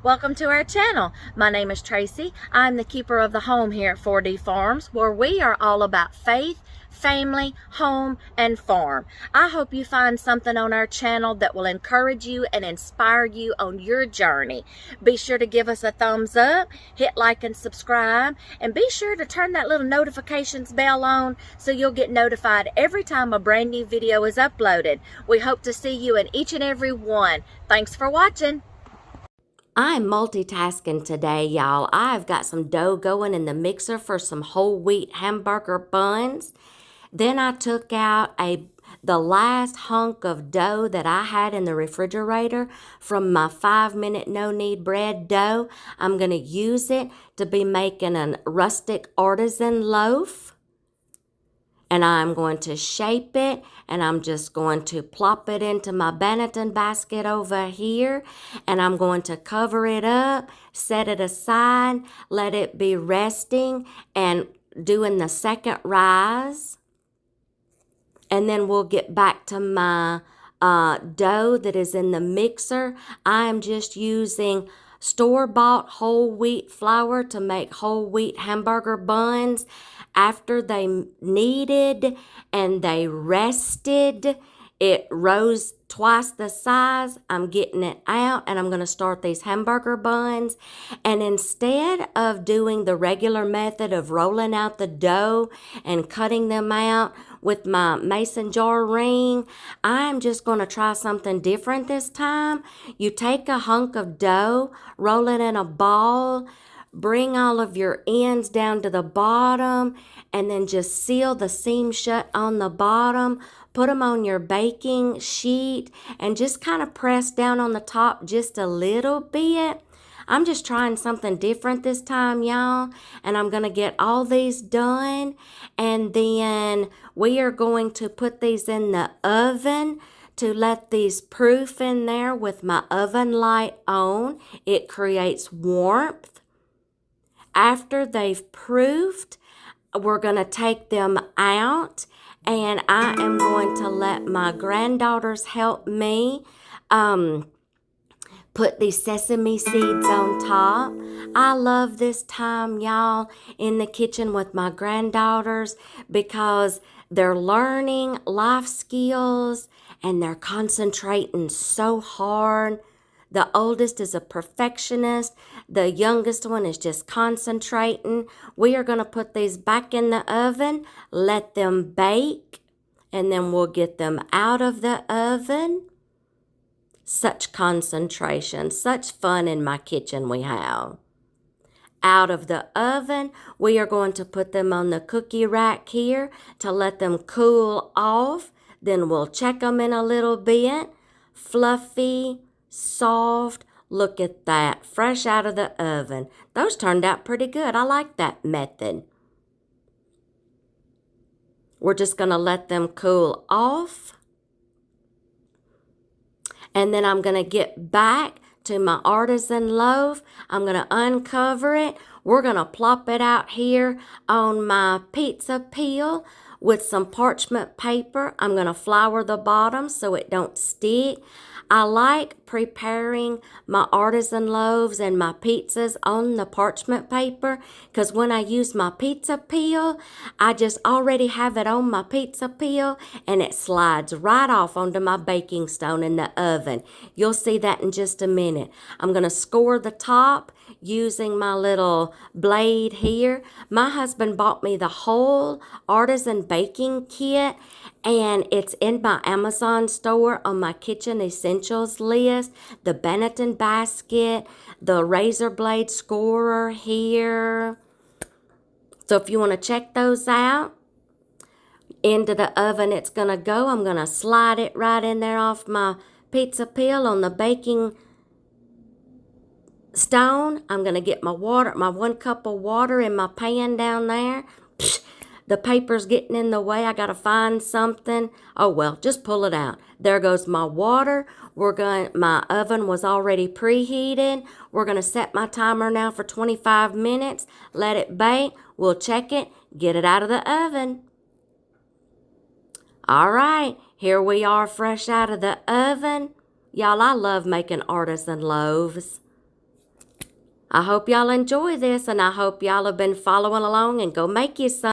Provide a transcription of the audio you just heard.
Welcome to our channel. My name is Tracy. I'm the keeper of the home here at 4D Farms, where we are all about faith, family, home, and farm. I hope you find something on our channel that will encourage you and inspire you on your journey. Be sure to give us a thumbs up, hit like and subscribe, and be sure to turn that little notifications bell on so you'll get notified every time a brand new video is uploaded. We hope to see you in each and every one. Thanks for watching. I'm multitasking today, y'all. I've got some dough going in the mixer for some whole wheat hamburger buns. Then I took out the last hunk of dough that I had in the refrigerator from my 5-minute no-knead bread dough. I'm going to use it to be making a rustic artisan loaf. And I'm going to shape it, and I'm just going to plop it into my Benetton basket over here, and I'm going to cover it up, set it aside, let it be resting, and doing the second rise. And then we'll get back to my dough that is in the mixer. I am just using store-bought whole wheat flour to make whole wheat hamburger buns. After they kneaded and they rested, it rose twice the size. I'm getting it out, and I'm going to start these hamburger buns. And instead of doing the regular method of rolling out the dough and cutting them out with my mason jar ring, I'm just going to try something different this time. You take a hunk of dough, roll it in a ball, bring all of your ends down to the bottom, and then just seal the seam shut on the bottom. Put them on your baking sheet and just kind of press down on the top just a little bit. I'm just trying something different this time, y'all, and I'm going to get all these done, and then we are going to put these in the oven to let these proof in there with my oven light on. It creates warmth. After they've proofed, we're going to take them out, and I am going to let my granddaughters help me put these sesame seeds on top. I love this time, y'all, in the kitchen with my granddaughters because they're learning life skills and they're concentrating so hard. The oldest is a perfectionist. The youngest one is just concentrating. We are going to put these back in the oven, let them bake, and then we'll get them out of the oven. Such concentration, such fun in my kitchen we have. Out of the oven, we are going to put them on the cookie rack here to let them cool off. Then we'll check them in a little bit. Fluffy, soft. Look at that, fresh out of the oven. Those turned out pretty good. I like that method. We're just going to let them cool off. And then I'm going to get back to my artisan loaf. I'm going to uncover it. We're going to plop it out here on my pizza peel with some parchment paper. I'm going to flour the bottom so it don't stick. I like preparing my artisan loaves and my pizzas on the parchment paper because when I use my pizza peel, I just already have it on my pizza peel and it slides right off onto my baking stone in the oven. You'll see that in just a minute. I'm going to score the top using my little blade here. My husband bought me the whole artisan baking kit, and it's in my Amazon store on my kitchen essentials list. The Benetton basket, the razor blade scorer here. So if you want to check those out, into the oven it's going to go. I'm going to slide it right in there off my pizza peel on the baking stone. I'm going to get my water, my 1 cup of water in my pan down there. The paper's getting in the way. I got to find something. Oh, well, just pull it out. There goes my water. My oven was already preheated. We're going to set my timer now for 25 minutes. Let it bake. We'll check it. Get it out of the oven. All right. Here we are fresh out of the oven. Y'all, I love making artisan loaves. I hope y'all enjoy this, and I hope y'all have been following along and go make you some.